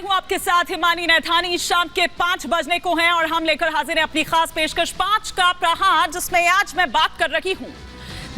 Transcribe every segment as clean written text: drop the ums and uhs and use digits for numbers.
हूं आपके साथ हिमानी नैथानी। शाम के 5 बजने को हैं और हम लेकर हाजिर हैं अपनी खास पेशकश 5 का प्रहार, जिसमें आज मैं बात कर रही हूं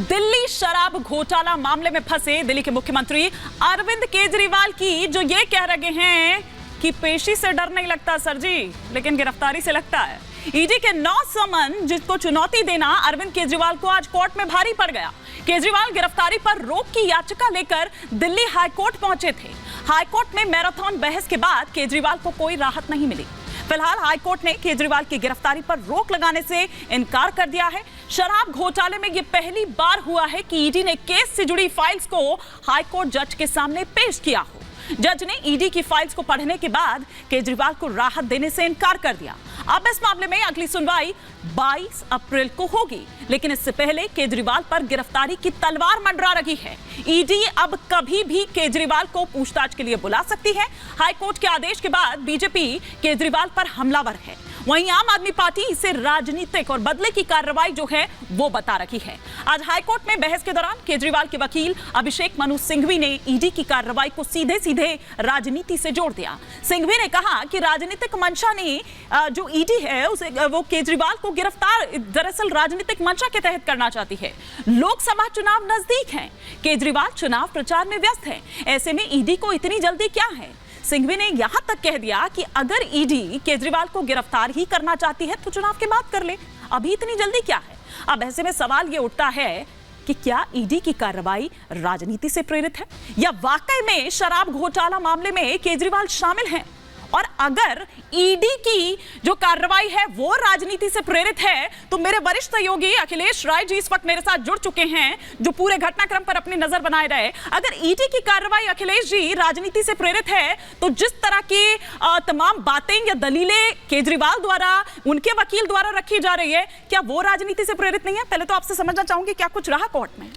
दिल्ली शराब घोटाला मामले में फंसे दिल्ली के मुख्यमंत्री अरविंद केजरीवाल की, जो ये कह रहे हैं कि पेशी से डर नहीं लगता सर जी, लेकिन गिरफ्तारी से लगता है। ईडी के 9 समन जिसको चुनौती देना अरविंद केजरीवाल को आज कोर्ट में भारी पड़ गया। केजरीवाल गिरफ्तारी पर रोक की याचिका लेकर दिल्ली हाईकोर्ट पहुंचे थे। हाईकोर्ट में मैराथन बहस के बाद केजरीवाल को कोई राहत नहीं मिली। फिलहाल हाईकोर्ट ने केजरीवाल की गिरफ्तारी पर रोक लगाने से इनकार कर दिया है। शराब घोटाले में यह पहली बार हुआ है कि ईडी ने केस से जुड़ी फाइल्स को हाईकोर्ट जज के सामने पेश किया हो। जज ने ईडी की फाइल्स को पढ़ने के बाद केजरीवाल को राहत देने से इनकार कर दिया। अब इस मामले में अगली सुनवाई 22 अप्रैल को होगी, लेकिन इससे पहले केजरीवाल पर गिरफ्तारी की तलवार मंडरा रही है। ईडी अब कभी भी केजरीवाल को पूछताछ के लिए बुला सकती है। हाईकोर्ट के आदेश के बाद बीजेपी केजरीवाल पर हमलावर है, वहीं आम आदमी पार्टी इसे राजनीतिक और बदले की कार्रवाई जो है वो बता रही है। आज हाईकोर्ट में बहस के दौरान केजरीवाल के वकील अभिषेक मनु सिंघवी ने ईडी की कार्रवाई को सीधे सीधे राजनीति से जोड़ दिया। सिंघवी ने कहा कि राजनीतिक मंशा ने जो ईडी है उसे वो केजरीवाल को गिरफ्तार दरअसल राजनीतिक मंशा के तहत करना चाहती है। लोकसभा चुनाव नजदीक है, केजरीवाल चुनाव प्रचार में व्यस्त है, ऐसे में ईडी को इतनी जल्दी क्या है। सिंघवी ने यहां तक कह दिया कि अगर ईडी केजरीवाल को गिरफ्तार ही करना चाहती है तो चुनाव के बाद कर ले, अभी इतनी जल्दी क्या है। अब ऐसे में सवाल यह उठता है कि क्या ईडी की कार्रवाई राजनीति से प्रेरित है या वाकई में शराब घोटाला मामले में केजरीवाल शामिल हैं। और अगर ईडी की जो कार्रवाई है वो राजनीति से प्रेरित है तो मेरे वरिष्ठ सहयोगी अखिलेश राय जी इस वक्त मेरे साथ जुड़ चुके हैं, जो पूरे घटनाक्रम पर अपनी नजर बनाए रहे। अगर ईडी की कार्रवाई अखिलेश जी राजनीति से प्रेरित है तो जिस तरह की तमाम बातें या दलीलें केजरीवाल द्वारा उनके वकील द्वारा रखी जा रही है, क्या वो राजनीति से प्रेरित नहीं है? पहले तो आपसे समझना चाहूंगी क्या कुछ रहा कोर्ट में।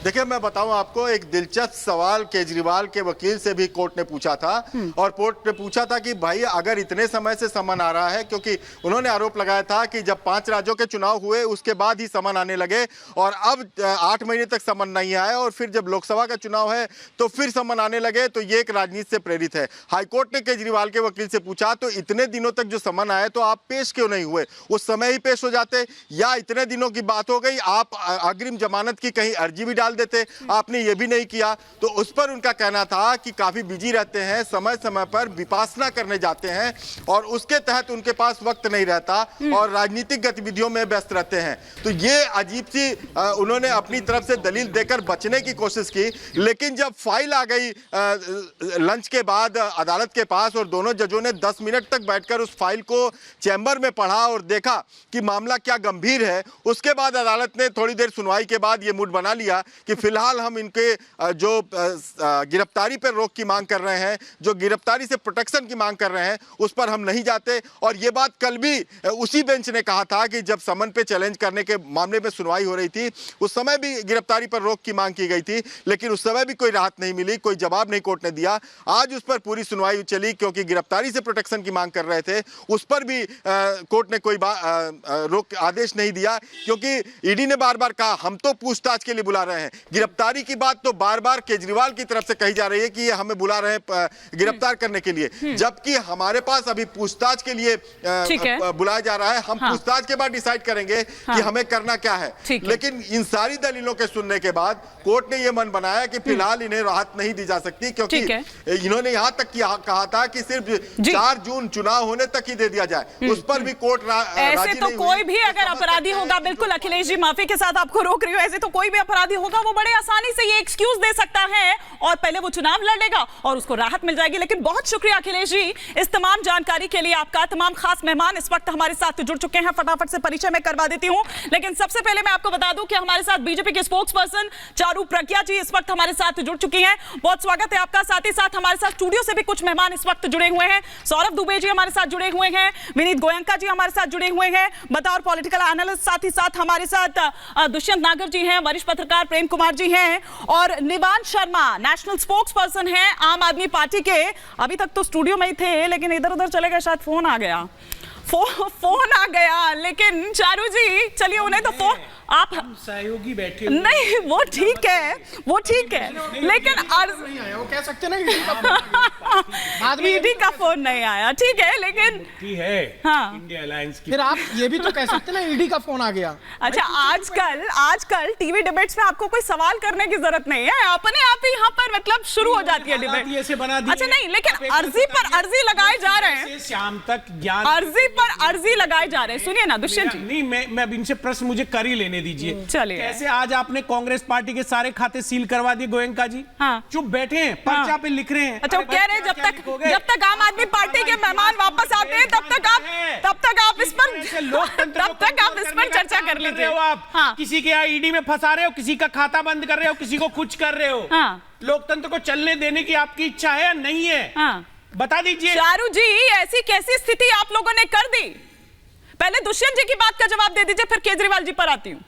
देखिए, मैं बताऊं आपको, एक दिलचस्प सवाल केजरीवाल के वकील से भी कोर्ट ने पूछा था और कोर्ट ने पूछा था कि भाई अगर इतने समय से समन आ रहा है, क्योंकि उन्होंने आरोप लगाया था कि जब 5 राज्यों के चुनाव हुए उसके बाद ही समन आने लगे और अब 8 महीने तक समन नहीं आए और फिर जब लोकसभा का चुनाव है तो फिर समन आने लगे, तो ये एक राजनीति से प्रेरित है। हाईकोर्ट ने केजरीवाल के वकील से पूछा तो इतने दिनों तक जो समन आए तो आप पेश क्यों नहीं हुए, उस समय ही पेश हो जाते, या इतने दिनों की बात हो गई आप अग्रिम जमानत की कहीं अर्जी भी डाल देते, आपने ये भी नहीं किया। तो उस पर उनका कहना था कि काफी बिजी रहते हैं, समय समय पर विपासना करने जाते हैं और उसके तहत उनके पास वक्त नहीं रहता और राजनीतिक गतिविधियों में व्यस्त रहते हैं। तो ये अजीब सी उन्होंने अपनी तरफ से दलील देकर बचने की कोशिश की, लेकिन जब फाइल आ गई लंच के बाद अदालत के पास और दोनों जजों ने 10 मिनट तक बैठकर उस फाइल को चैम्बर में पढ़ा और देखा कि मामला क्या गंभीर है, उसके बाद अदालत ने थोड़ी देर सुनवाई के बाद ये मूड बना लिया कि फिलहाल हम इनके जो गिरफ्तारी पर रोक की मांग कर रहे हैं, जो गिरफ्तारी से प्रोटेक्शन की मांग कर रहे हैं, उस पर हम नहीं जाते। और ये बात कल भी उसी बेंच ने कहा था कि जब समन पे चैलेंज करने के मामले में सुनवाई हो रही थी उस समय भी गिरफ्तारी पर रोक की मांग की गई थी, लेकिन उस समय भी कोई राहत नहीं मिली, कोई जवाब नहीं कोर्ट ने दिया। आज उस पर पूरी सुनवाई चली क्योंकि गिरफ्तारी से प्रोटेक्शन की मांग कर रहे थे, उस पर भी कोर्ट ने कोई रोक आदेश नहीं दिया, क्योंकि ईडी ने बार बार कहा हम तो पूछताछ के लिए बुला रहे हैं। गिरफ्तारी की बात तो बार बार केजरीवाल की तरफ से कही जा रही है कि ये हमें बुला रहे हैं गिरफ्तार करने के लिए, जबकि हमारे पास अभी पूछताछ के लिए बुलाया जा रहा है। हम पूछताछ के बाद डिसाइड करेंगे कि हमें करना क्या है। लेकिन इन सारी दलीलों के सुनने के बाद कोर्ट ने यह मन बनाया कि फिलहाल इन्हें राहत नहीं दी जा सकती, क्योंकि इन्होंने यहां तक कहा था कि सिर्फ 4 जून चुनाव होने तक ही दे दिया जाए, उस पर भी कोर्ट ऐसे तो कोई भी अगर अपराधी होगा, बिल्कुल अखिलेश जी माफी के साथ आपको रोक रही हूं, ऐसे तो कोई भी अपराधी होगा वो बड़े आसानी से ये एक्सक्यूज दे सकता है और पहले वो चुनाव लड़ लेगा और उसको राहत मिल जाएगी। लेकिन बहुत शुक्रिया अखिलेश जी इस तमाम जानकारी के लिए आपका। तमाम खास मेहमान इस वक्त हमारे साथ जुड़ चुके हैं, फटाफट से परिचय मैं करवा देती हूं। लेकिन सबसे पहले मैं आपको बता दूं कि हमारे साथ बीजेपी के स्पोक्स पर्सन चारू प्रज्ञा जी इस वक्त हमारे साथ जुड़ चुकी हैं। बहुत स्वागत है आपका। साथ ही साथ हमारे साथ स्टूडियो से भी कुछ मेहमान इस वक्त जुड़े हुए हैं। सौरभ दुबे जी हमारे साथ जुड़े हुए हैं, विनीत गोयंका जी हमारे साथ जुड़े हुए हैं, बतौर पॉलिटिकल एनालिस्ट। साथ ही साथ हमारे साथ दुष्यंत नागर जी हैं, वरिष्ठ पत्रकार प्रेम कुमार जी हैं और निवान शर्मा नेशनल स्पोक्स पर्सन हैं आम आदमी पार्टी के। अभी तक तो स्टूडियो में ही थे लेकिन इधर उधर चले गए, शायद फोन आ गया, फोन आ गया। लेकिन चारू जी चलिए, उन्हें तो आप सहयोगी बैठे हुए नहीं, वो ठीक है, वो ठीक है, लेकिन नहीं आया, वो कह सकते हैं ना बाद में ईडी का फोन नहीं आया, ठीक है, लेकिन की है हाँ। इंडिया अलायंस की। फिर आप ये भी तो कह सकते हैं ना ईडी का फोन आ गया। अच्छा, आजकल टीवी डिबेट्स में आपको कोई सवाल करने की जरूरत नहीं है, अपने आप ही यहाँ पर मतलब शुरू हो जाती है डिबेट। ऐसे बना दिए। अच्छा नहीं, लेकिन अर्जी पर अर्जी लगाए जा रहे हैं, शाम तक ज्ञान अर्जी पर अर्जी लगाए जा रहे हैं। सुनिए ना दुष्यंत जी। नहीं, मैं अब इनसे प्रश्न मुझे कर ही लेने दीजिए। चलिए। कैसे आज आपने कांग्रेस पार्टी के सारे खाते सील करवा दिए गोयनका जी? हाँ। चुप बैठे हैं, पर्चा पे लिख रहे हैं। अच्छा, वो कह रहे हैं जब तक आम आदमी पार्टी के मेहमान वापस आते हैं तब तक आप इस पर चर्चा कर लीजिए। आप हाँ। किसी के यहाँ ईडी में फंसा रहे हो, किसी का खाता बंद कर रहे हो, किसी को कुछ कर रहे हो। हाँ। लोकतंत्र को चलने देने की आपकी इच्छा है या नहीं है? हाँ। बता दीजिए। चारू जी, ऐसी कैसी स्थिति आप लोगों ने कर दी? पहले दुष्यंत जी की बात का जवाब दे दीजिए, फिर केजरीवाल जी पर आती हूं।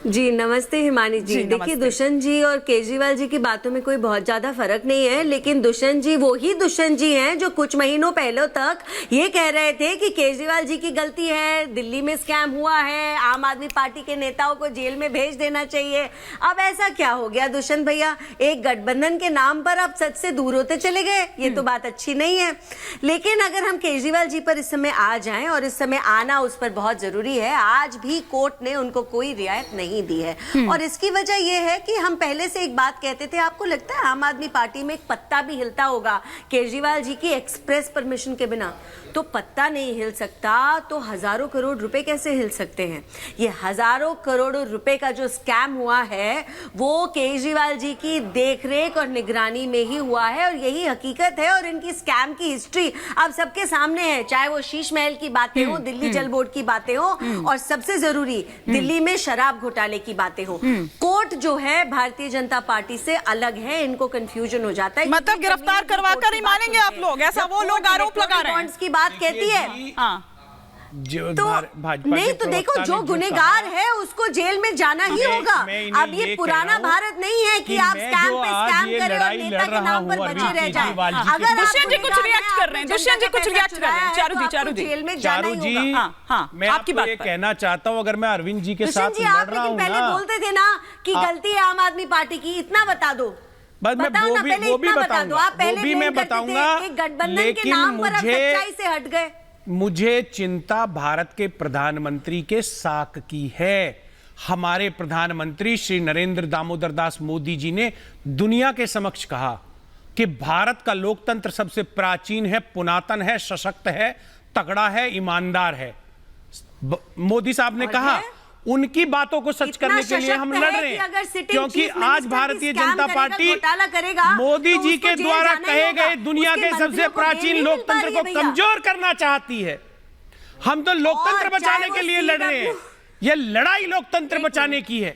जी नमस्ते हिमानी जी। देखिए, नमस्ते। दुष्यंत जी और केजरीवाल जी की बातों में कोई बहुत ज्यादा फर्क नहीं है, लेकिन दुष्यंत जी वो ही दुष्यंत जी हैं जो कुछ महीनों पहले तक ये कह रहे थे कि केजरीवाल जी की गलती है, दिल्ली में स्कैम हुआ है, आम आदमी पार्टी के नेताओं को जेल में भेज देना चाहिए। अब ऐसा क्या हो गया दुष्यंत भैया? एक गठबंधन के नाम पर आप सच से दूर होते चले गए, ये तो बात अच्छी नहीं है। लेकिन अगर हम केजरीवाल जी पर इस समय आ जाएं, और इस समय आना उस पर बहुत जरूरी है, आज भी कोर्ट ने उनको कोई रियायत नहीं दी है। और इसकी वजह यह है कि हम पहले से एक बात कहते थे, आपको लगता है आम आदमी पार्टी में एक पत्ता भी हिलता होगा केजरीवाल जी की एक्सप्रेस परमिशन के बिना? तो पत्ता नहीं हिल सकता तो हजारों करोड़ रुपए कैसे हिल सकते हैं? ये हजारों करोड़ रुपए का जो स्कैम हुआ है वो केजरीवाल जी की देखरेख और निगरानी में ही हुआ है, और यही हकीकत है। और इनकी स्कैम की हिस्ट्री अब सबके सामने है, चाहे वो शीश महल की बातें हो, दिल्ली जल बोर्ड की बातें हो, और सबसे जरूरी दिल्ली में शराब घोटाले की बातें हो। कोर्ट जो है भारतीय जनता पार्टी से अलग है, इनको कंफ्यूजन हो जाता है। मतलब गिरफ्तार करवा कर ही मानेंगे आप लोग, ऐसा वो लोग आरोप लगा रहे हैं की बात कहती है। हाँ। तो नहीं, तो देखो, जो गुनेगार है उसको जेल में जाना ही होगा। अब ये पुराना भारत नहीं है कि आप स्कैम पे स्कैम करें और नेता के नाम पर बचे रह जाएं। अगर दुष्यंत जी कुछ रिएक्ट कर रहे हैं, दुष्यंत जी कुछ रिएक्ट कर रहे हैं। चारू जी जेल में जाना ही होगा। हाँ, मैं आपकी बात कहना चाहता हूँ, अगर मैं अरविंद जी के साथ लड़ रहा हूँ पहले बोलते थे ना कि गलती है आम आदमी पार्टी की, इतना बता दो। बस मैं वो भी बताऊंगा, वो भी मैं बताऊंगा, लेकिन सच्चाई से हट गए। मुझे चिंता भारत के प्रधानमंत्री के साख की है। हमारे प्रधानमंत्री श्री नरेंद्र दामोदर दास मोदी जी ने दुनिया के समक्ष कहा कि भारत का लोकतंत्र सबसे प्राचीन है, पुरातन है, सशक्त है, तगड़ा है, ईमानदार है। मोदी साहब ने कहा, उनकी बातों को सच करने के लिए हम लड़ रहे हैं, क्योंकि आज भारतीय जनता पार्टी मोदी जी के द्वारा कहे गए दुनिया के सबसे प्राचीन लोकतंत्र को कमजोर करना चाहती है। हम तो लोकतंत्र बचाने के लिए लड़ रहे हैं, यह लड़ाई लोकतंत्र बचाने की है।